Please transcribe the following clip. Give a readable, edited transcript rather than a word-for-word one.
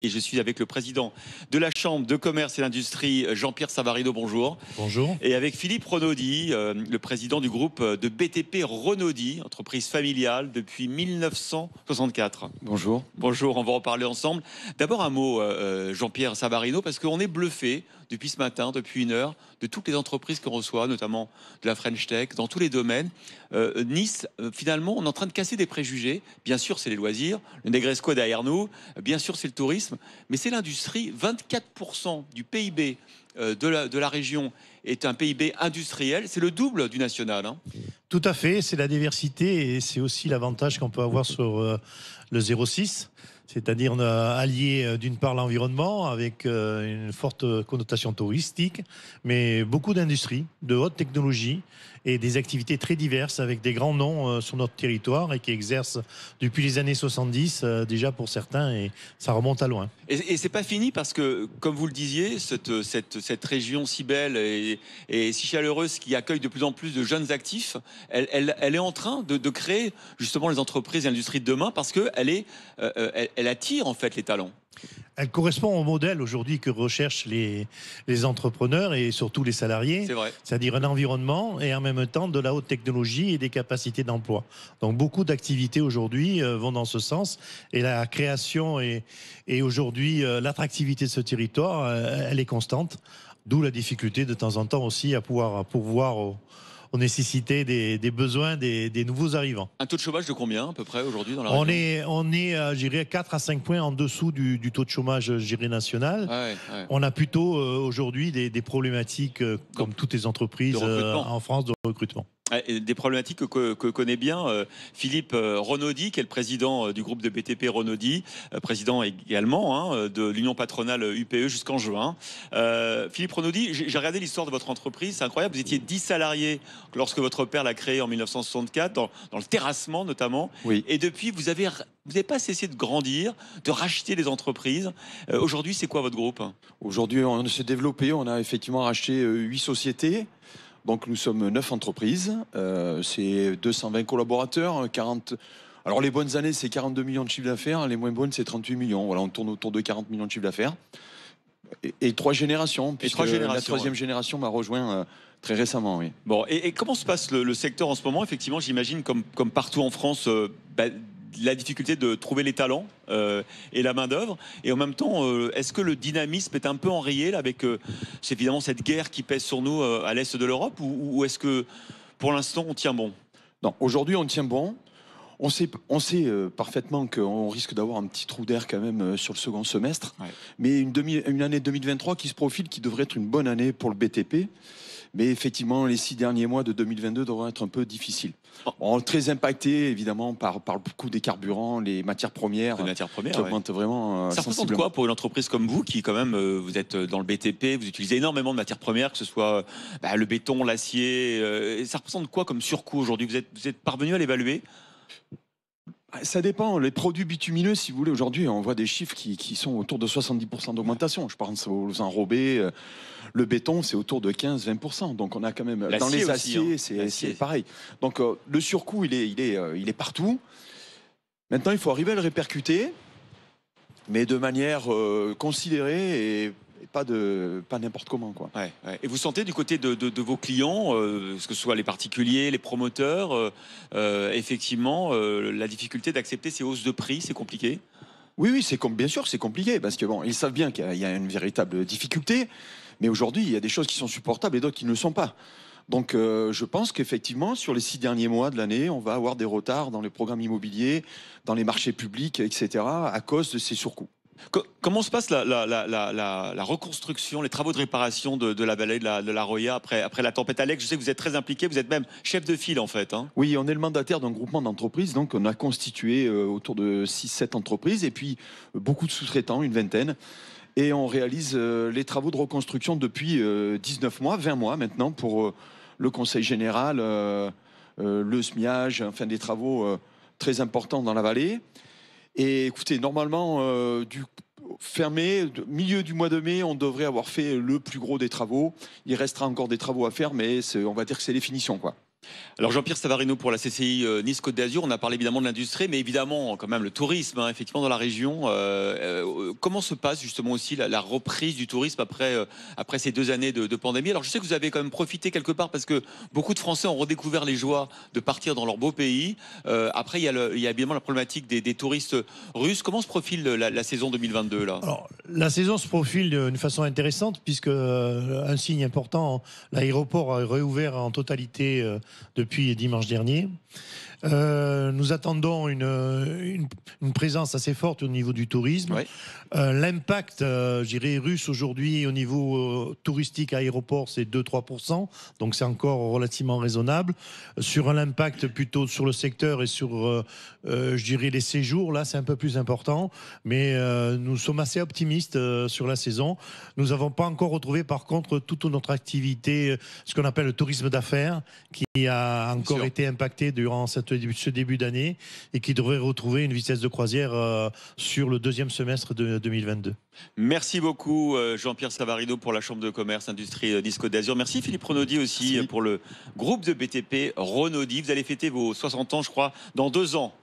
Et je suis avec le président de la Chambre de commerce et d'industrie, Jean-Pierre Savarino, bonjour. Bonjour. Et avec Philippe Renaudi, le président du groupe de BTP Renaudi, entreprise familiale depuis 1964. Bonjour. Bonjour, on va en parler ensemble. D'abord un mot, Jean-Pierre Savarino, parce qu'on est bluffé depuis ce matin, depuis une heure, de toutes les entreprises qu'on reçoit, notamment de la French Tech, dans tous les domaines. Nice, finalement, on est en train de casser des préjugés. Bien sûr, c'est les loisirs, le Negresco est derrière nous, bien sûr, c'est le tourisme, mais c'est l'industrie. 24% du PIB de la région est un PIB industriel, c'est le double du national. Hein. Tout à fait, c'est la diversité et c'est aussi l'avantage qu'on peut avoir sur le 06. C'est-à-dire on a allié d'une part l'environnement avec une forte connotation touristique, mais beaucoup d'industries, de haute technologie et des activités très diverses avec des grands noms sur notre territoire et qui exercent depuis les années 70 déjà pour certains et ça remonte à loin. Et c'est pas fini parce que, comme vous le disiez, cette région si belle et si chaleureuse qui accueille de plus en plus de jeunes actifs, elle est en train de créer justement les entreprises et l'industrie de demain parce qu'elle elle attire en fait les talents. Elle correspond au modèle aujourd'hui que recherchent les entrepreneurs et surtout les salariés. C'est vrai. C'est-à-dire un environnement et en même temps de la haute technologie et des capacités d'emploi. Donc beaucoup d'activités aujourd'hui vont dans ce sens. Et la création et aujourd'hui l'attractivité de ce territoire, elle est constante. D'où la difficulté de temps en temps aussi à pouvoir pourvoir aux nécessités des besoins des nouveaux arrivants. Un taux de chômage de combien à peu près aujourd'hui dans la région? On est je dirais, 4 à 5 points en dessous du taux de chômage je dirais, national. Ouais. On a plutôt aujourd'hui des problématiques, comme toutes les entreprises en France, de recrutement. Et des problématiques que connaît bien Philippe Renaudi, qui est le président du groupe de BTP Renaudi, président également de l'union patronale UPE jusqu'en juin. Philippe Renaudi, j'ai regardé l'histoire de votre entreprise, c'est incroyable, vous étiez 10 salariés lorsque votre père l'a créé en 1964, dans le terrassement notamment. Oui. Et depuis, vous n'avez pas cessé de grandir, de racheter des entreprises. Aujourd'hui, c'est quoi votre groupe? Aujourd'hui, on s'est développé, on a effectivement racheté 8 sociétés. Donc nous sommes 9 entreprises, c'est 220 collaborateurs, 40... Alors les bonnes années, c'est 42 millions de chiffre d'affaires, les moins bonnes, c'est 38 millions. Voilà, on tourne autour de 40 millions de chiffre d'affaires. Et 3 générations, puisque la troisième génération m'a rejoint très récemment, oui. Bon, et comment se passe le secteur en ce moment? Effectivement, j'imagine, comme partout en France, la difficulté de trouver les talents et la main-d'œuvre. Et en même temps, est-ce que le dynamisme est un peu enrayé là, avec c'est évidemment cette guerre qui pèse sur nous à l'est de l'Europe, ou est-ce que pour l'instant on tient bon? Non, aujourd'hui on tient bon. On sait parfaitement qu'on risque d'avoir un petit trou d'air quand même sur le second semestre. Ouais. Mais une année 2023 qui se profile, qui devrait être une bonne année pour le BTP. Mais effectivement, les 6 derniers mois de 2022 devraient être un peu difficiles. Bon, très impactés, évidemment, par le coût des carburants, les matières premières, qui augmentent vraiment Ça représente quoi pour une entreprise comme vous, qui quand même, vous êtes dans le BTP, vous utilisez énormément de matières premières, que ce soit le béton, l'acier. Ça représente quoi comme surcoût aujourd'hui? Vous êtes parvenu à l'évaluer? Ça dépend. Les produits bitumineux, si vous voulez, aujourd'hui, on voit des chiffres qui sont autour de 70% d'augmentation. Je pense aux enrobés. Le béton, c'est autour de 15-20%. Donc, on a quand même... Dans les aciers, c'est pareil. Donc, le surcoût, il est partout. Maintenant, il faut arriver à le répercuter, mais de manière considérée et pas n'importe comment, quoi. Ouais. Et vous sentez du côté de vos clients, que ce soit les particuliers, les promoteurs, effectivement, la difficulté d'accepter ces hausses de prix, c'est compliqué? Oui, bien sûr, c'est compliqué, parce que bon, ils savent bien qu'il y a une véritable difficulté, mais aujourd'hui, il y a des choses qui sont supportables et d'autres qui ne le sont pas. Donc, je pense qu'effectivement, sur les 6 derniers mois de l'année, on va avoir des retards dans les programmes immobiliers, dans les marchés publics, etc., à cause de ces surcoûts. Comment se passe la reconstruction, les travaux de réparation de la vallée de la Roya après la tempête Alex? Je sais que vous êtes très impliqué, vous êtes même chef de file en fait. Hein. Oui, on est le mandataire d'un groupement d'entreprises, donc on a constitué autour de 6-7 entreprises et puis beaucoup de sous-traitants, une vingtaine. Et on réalise les travaux de reconstruction depuis 19 mois, 20 mois maintenant pour le Conseil Général, le SMIAG, enfin des travaux très importants dans la vallée. Et écoutez, normalement, milieu du mois de mai, on devrait avoir fait le plus gros des travaux. Il restera encore des travaux à faire, mais on va dire que c'est les finitions, quoi. Alors Jean-Pierre Savarino pour la CCI Nice-Côte d'Azur, on a parlé évidemment de l'industrie, mais évidemment quand même le tourisme, hein, effectivement dans la région. Comment se passe justement aussi la reprise du tourisme après ces 2 années de pandémie? Alors je sais que vous avez quand même profité quelque part parce que beaucoup de Français ont redécouvert les joies de partir dans leur beau pays. Après il y a évidemment la problématique des touristes russes. Comment se profile la saison 2022 là? Alors, la saison se profile d'une façon intéressante puisque un signe important, l'aéroport a réouvert en totalité depuis dimanche dernier. Nous attendons une présence assez forte au niveau du tourisme. Ouais. L'impact, je dirais, russe aujourd'hui au niveau touristique aéroport, c'est 2-3%. Donc c'est encore relativement raisonnable. Sur l'impact plutôt sur le secteur et sur, je dirais, les séjours, là, c'est un peu plus important. Mais nous sommes assez optimistes sur la saison. Nous n'avons pas encore retrouvé, par contre, toute notre activité, ce qu'on appelle le tourisme d'affaires, qui a encore été impacté durant ce début d'année et qui devrait retrouver une vitesse de croisière sur le deuxième semestre de 2022. Merci beaucoup Jean-Pierre Savarino pour la Chambre de commerce industrie Nice-Côte d'Azur. Merci Philippe Renaudi aussi. Merci. Pour le groupe de BTP Renaudi. Vous allez fêter vos 60 ans je crois dans 2 ans.